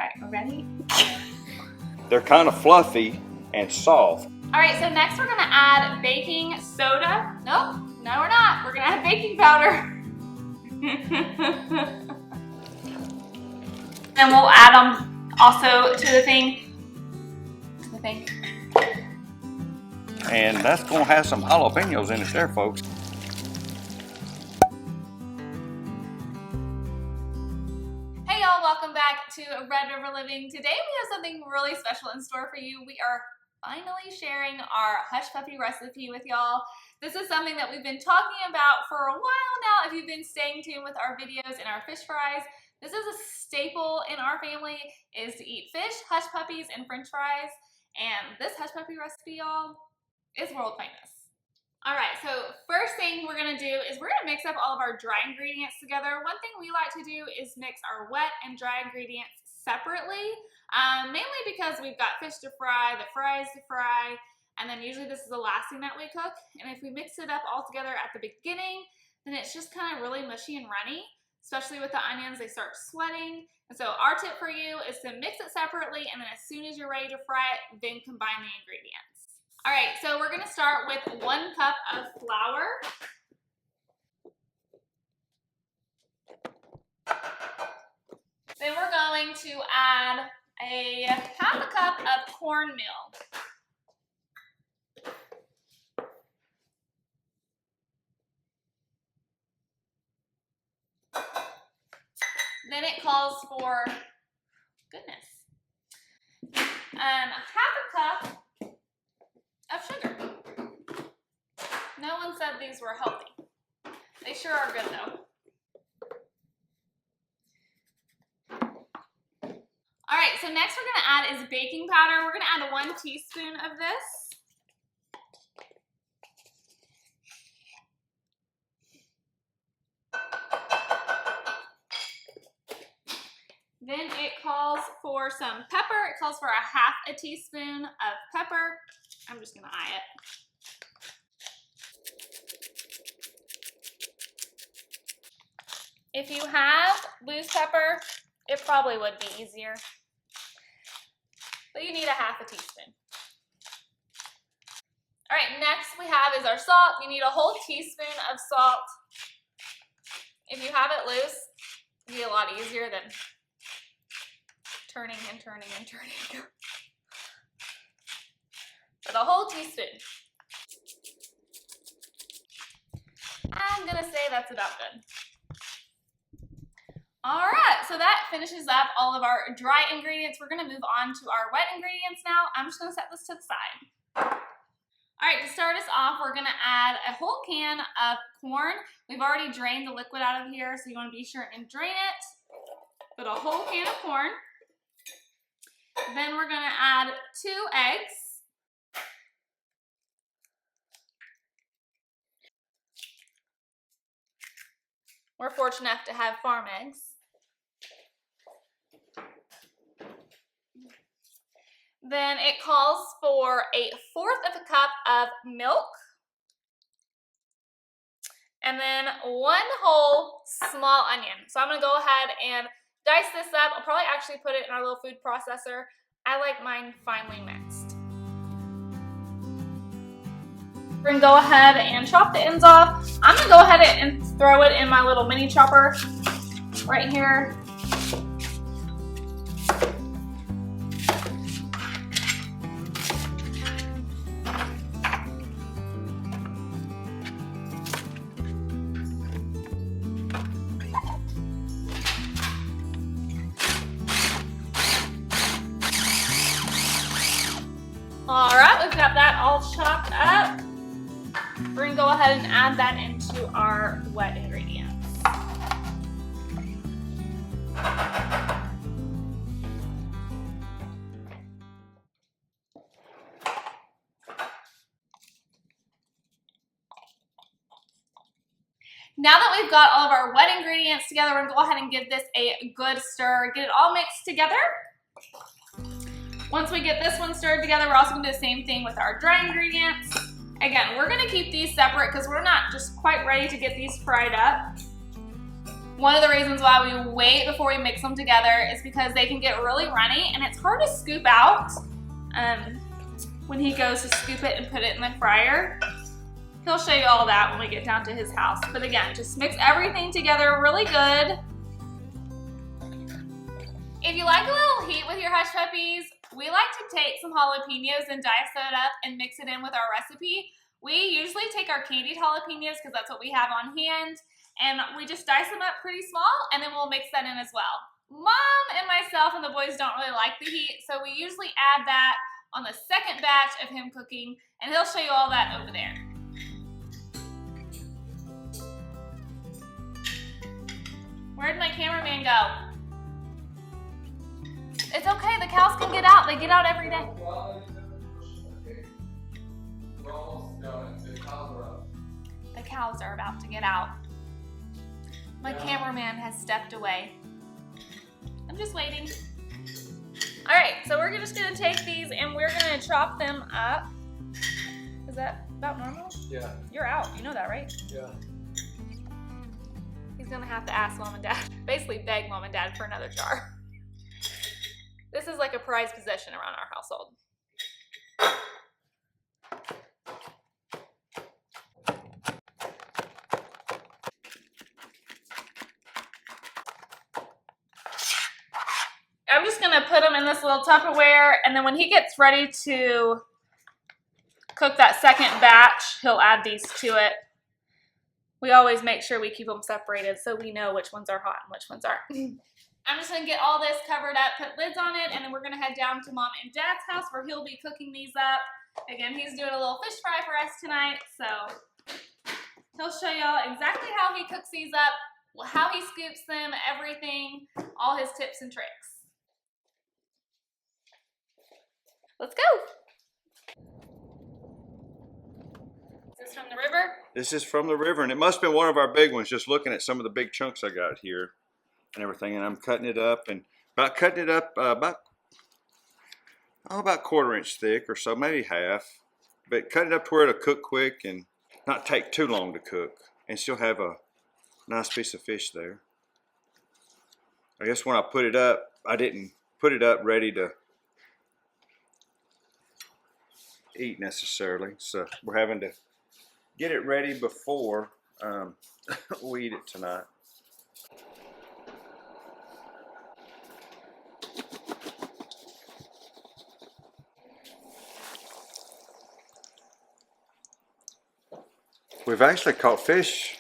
All right, we're ready? They're kind of fluffy and soft. All right, so next we're gonna add baking soda. Nope, no we're not. We're gonna add baking powder. And we'll add them also to the thing. And that's gonna have some jalapenos in it there, folks. Hey y'all, welcome back to Red River Living. Today we have something really special in store for you. We are finally sharing our hush puppy recipe with y'all. This is something that we've been talking about for a while now. If you've been staying tuned with our videos and our fish fries, this is a staple in our family, is to eat fish, hush puppies, and french fries. And this hush puppy recipe, y'all, is world famous. All right, so first thing we're gonna do is we're gonna mix up all of our dry ingredients together. One thing we like to do is mix our wet and dry ingredients separately, mainly because we've got fish to fry, the fries to fry, and then usually this is the last thing that we cook. And if we mix it up all together at the beginning, then it's just kind of really mushy and runny, especially with the onions, they start sweating. And so our tip for you is to mix it separately, and then as soon as you're ready to fry it, then combine the ingredients. All right, so we're gonna start with 1 cup of flour. Then we're going to add a half a cup of cornmeal. Then it calls for, half a cup of sugar. No one said these were healthy. They sure are good though. All right, so next we're gonna add is baking powder. We're gonna add 1 teaspoon of this. Then it calls for some pepper. It calls for a half a teaspoon of pepper. I'm just gonna eye it. If you have loose pepper, it probably would be easier. But you need a half a teaspoon. All right, next we have is our salt. You need a whole teaspoon of salt. If you have it loose, it'll be a lot easier than turning and turning and turning. But a whole teaspoon. I'm gonna say that's about good. All right, so that finishes up all of our dry ingredients. We're gonna move on to our wet ingredients now. I'm just gonna set this to the side. All right, to start us off, we're gonna add a whole can of corn. We've already drained the liquid out of here, so you wanna be sure and drain it. Put a whole can of corn. Then we're gonna add 2 eggs. We're fortunate enough to have farm eggs. Then it calls for 1/4 of a cup of milk. And then 1 whole small onion. So I'm gonna go ahead and dice this up. I'll probably actually put it in our little food processor. I like mine finely mixed. We're gonna go ahead and chop the ends off. I'm gonna go ahead and throw it in my little mini chopper right here. All right, we've got that all chopped up. We're gonna go ahead and add that into our wet ingredients. Now that we've got all of our wet ingredients together, we're gonna go ahead and give this a good stir, get it all mixed together. Once we get this one stirred together, we're also gonna do the same thing with our dry ingredients. Again, we're gonna keep these separate because we're not just quite ready to get these fried up. One of the reasons why we wait before we mix them together is because they can get really runny and it's hard to scoop out when he goes to scoop it and put it in the fryer. He'll show you all that when we get down to his house. But again, just mix everything together really good. If you like a little heat with your hush puppies, we like to take some jalapenos and dice it up and mix it in with our recipe. We usually take our candied jalapenos because that's what we have on hand, and we just dice them up pretty small and then we'll mix that in as well. Mom and myself and the boys don't really like the heat, so we usually add that on the second batch of him cooking, and he'll show you all that over there. Where'd my cameraman go? It's okay, the cows can get out. They get out every day. The cows are about to get out. My cameraman has stepped away. I'm just waiting. All right, so we're just gonna take these and we're gonna chop them up. Is that about normal? Yeah. You're out, you know that, right? Yeah. He's gonna have to ask Mom and Dad, basically beg Mom and Dad for another jar. This is like a prized possession around our household. I'm just gonna put him in this little Tupperware, and then when he gets ready to cook that second batch, he'll add these to it. We always make sure we keep them separated so we know which ones are hot and which ones aren't. I'm just gonna get all this covered up, put lids on it, and then we're gonna head down to Mom and Dad's house where he'll be cooking these up. Again, he's doing a little fish fry for us tonight, so he'll show y'all exactly how he cooks these up, how he scoops them, everything, all his tips and tricks. Let's go. Is this from the river? This is from the river, and it must have been one of our big ones, just looking at some of the big chunks I got here and everything. And I'm cutting it up, and about cutting it up about 1/4 inch thick or so, maybe half. But cutting it up to where it'll cook quick and not take too long to cook, and still have a nice piece of fish there. I guess when I put it up, I didn't put it up ready to eat necessarily, so we're having to get it ready before we eat it tonight. We've actually caught fish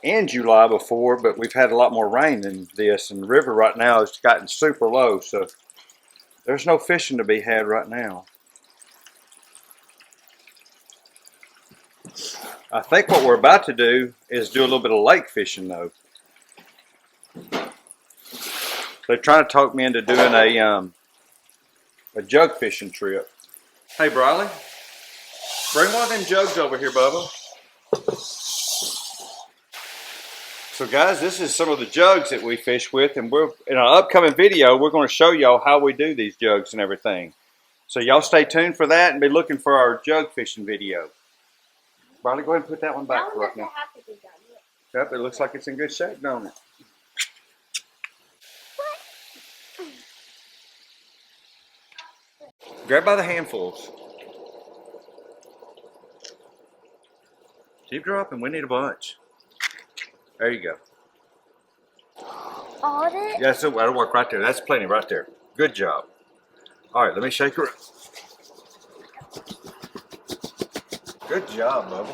in July before, but we've had a lot more rain than this, and the river right now has gotten super low, so there's no fishing to be had right now. I think what we're about to do is do a little bit of lake fishing though. They're trying to talk me into doing a jug fishing trip. Hey Briley, bring one of them jugs over here, Bubba. So guys, this is some of the jugs that we fish with, and we're in our upcoming video, we're going to show y'all how we do these jugs and everything. So y'all stay tuned for that and be looking for our jug fishing video. Briley, go ahead and put that one back right now. Have to be done. Yep, it looks like it's in good shape, don't it? Grab by the handfuls. Keep dropping, we need a bunch. There you go. All of it? Yeah, so that'll work right there. That's plenty right there. Good job. All right, let me shake her up. Good job, Bubba.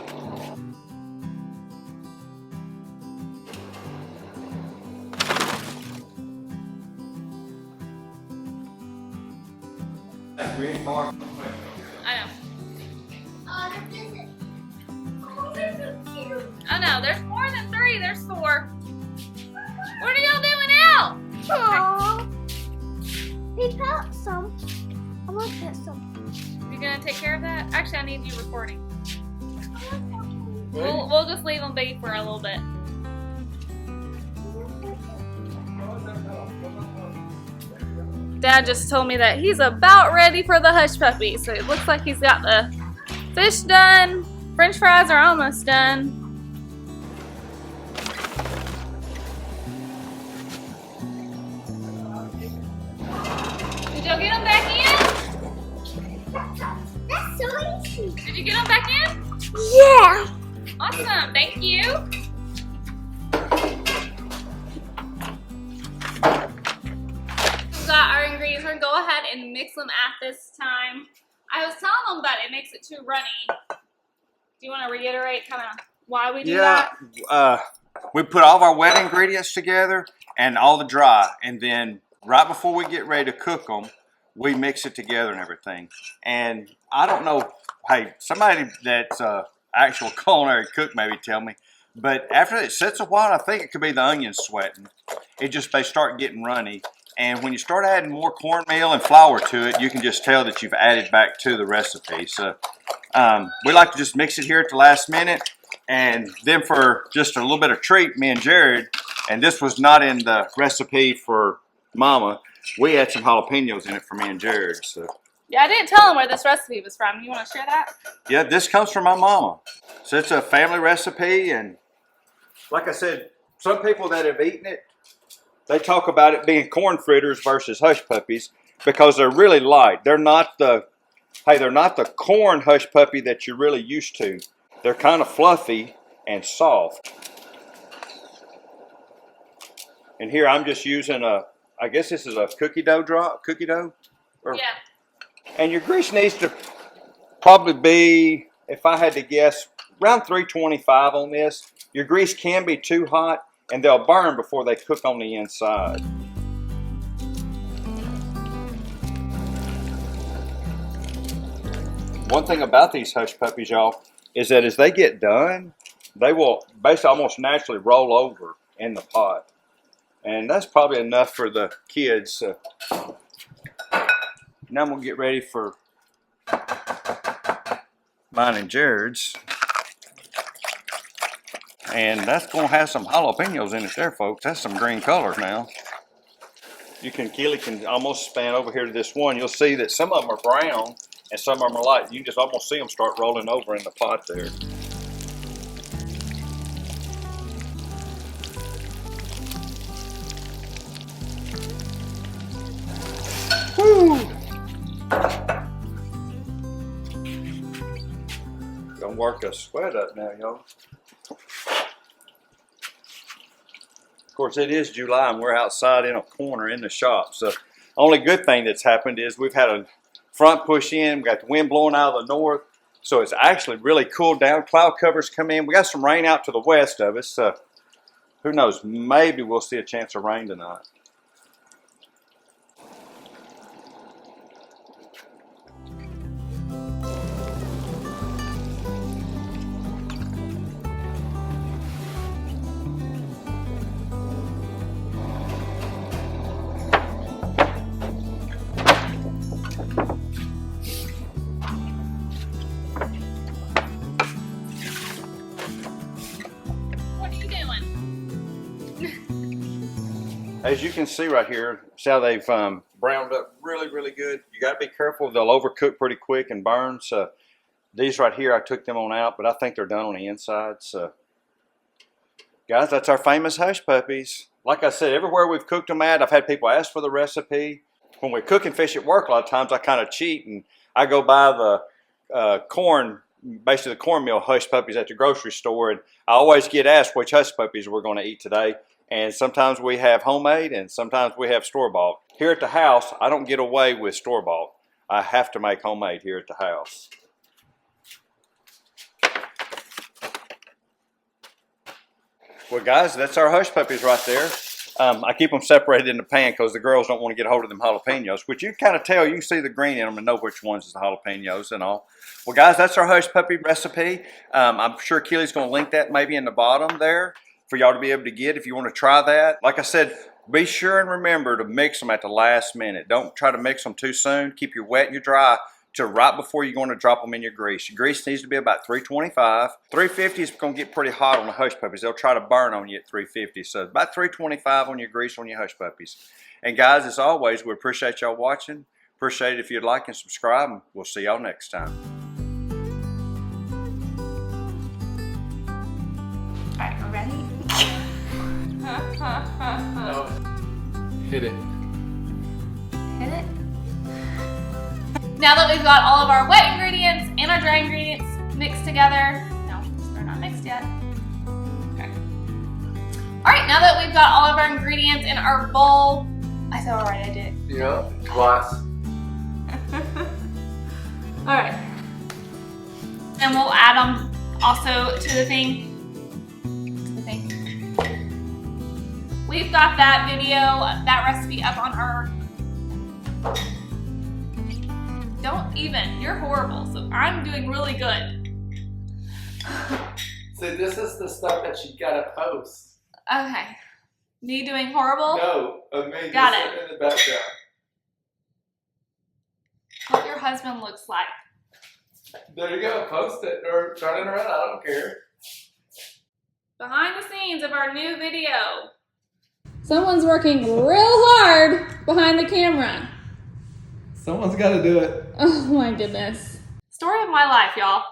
I know. Oh, this is it. Oh, they're so cute. I know, there's more than 3, there's 4. What are y'all doing now? Aww. They pet some. I want to pet some. You gonna take care of that? Actually, I need you recording. I We'll just leave them be for a little bit. Dad just told me that he's about ready for the hush puppy, so it looks like he's got the fish done. French fries are almost done. Did y'all get them back in? That's so easy. Did you get them back in? Yeah. Awesome, thank you. We've got our ingredients. We're gonna go ahead and mix them at this time. I was telling them that it makes it too runny. Do you want to reiterate kind of why we do that? We put all of our wet ingredients together and all the dry, and then right before we get ready to cook them, we mix it together and everything. And I don't know, hey, somebody that's actual culinary cook maybe tell me, but after it sits a while, I think it could be the onions sweating. They start getting runny. And when you start adding more cornmeal and flour to it, you can just tell that you've added back to the recipe. So we like to just mix it here at the last minute. And then for just a little bit of treat, me and Jared, and this was not in the recipe for Mama, we had some jalapenos in it for me and Jared. So Yeah, I didn't tell them where this recipe was from. You want to share that? yeah, this comes from my mama. So it's a family recipe, and like I said, some people that have eaten it, they talk about it being corn fritters versus hush puppies because they're really light. They're not the corn hush puppy that you're really used to. They're kind of fluffy and soft. And here I'm just using I guess this is a cookie dough? Or, Yeah. and your grease needs to probably be, if I had to guess, around 325 on this. Your grease can be too hot and they'll burn before they cook on the inside. One thing about these hush puppies, y'all, is that as they get done, they will basically almost naturally roll over in the pot. And that's probably enough for the kids. Now I'm going to get ready for mine and Jared's. And that's going to have some jalapenos in it there, folks. That's some green color now. Keely can almost span over here to this one. You'll see that some of them are brown and some of them are light. You can just almost see them start rolling over in the pot there. Woo! Gonna work a sweat up now, y'all. Of course, it is July and we're outside in a corner in the shop. So, only good thing that's happened is we've had a front push in. We got the wind blowing out of the north, so it's actually really cooled down. Cloud covers come in. We got some rain out to the west of us. So, who knows? Maybe we'll see a chance of rain tonight. As you can see right here, see how they've browned up really good. You got to be careful. They'll overcook pretty quick and burn. So these right here, I took them on out, but I think they're done on the inside. So guys, that's our famous hush puppies. Like I said, everywhere we've cooked them at, I've had people ask for the recipe. When we're cooking fish at work, a lot of times I kind of cheat and I go buy the basically the cornmeal hush puppies at the grocery store, and I always get asked which hush puppies we're going to eat today. And sometimes we have homemade and sometimes we have store-bought. Here at the house, I don't get away with store-bought. I have to make homemade here at the house. Well guys, that's our hush puppies right there. I keep them separated in the pan because the girls don't want to get a hold of them jalapenos, which you can kind of tell. You can see the green in them and know which ones is the jalapenos and all. Well guys, that's our hush puppy recipe. I'm sure Keely's going to link that maybe in the bottom there for y'all to be able to get if you want to try that. Like I said, be sure and remember to mix them at the last minute. Don't try to mix them too soon. Keep your wet and your dry to right before you're going to drop them in your grease. Your grease needs to be about 325. 350 is going to get pretty hot on the hush puppies. They'll try to burn on you at 350. So about 325 on your grease on your hush puppies. And guys, as always, we appreciate y'all watching. Appreciate it if you'd like and subscribe. And we'll see y'all next time. All right, we're ready? Hit it. Hit it? Now that we've got all of our wet ingredients and our dry ingredients mixed together, no, they're not mixed yet. Okay. All right, now that we've got all of our ingredients in our bowl, I said all right, I did. Yeah, twice. All right. And we'll add them also to the thing. We've got that video, that recipe up on our... Don't even, you're horrible, so I'm doing really good. See, this is the stuff that you gotta post. Okay. Me doing horrible? No, of me Got just it. sitting in the background. What your husband looks like. There you go, post it or turn it around, I don't care. Behind the scenes of our new video. Someone's working real hard behind the camera. Someone's gotta do it. Oh my goodness. Story of my life, y'all.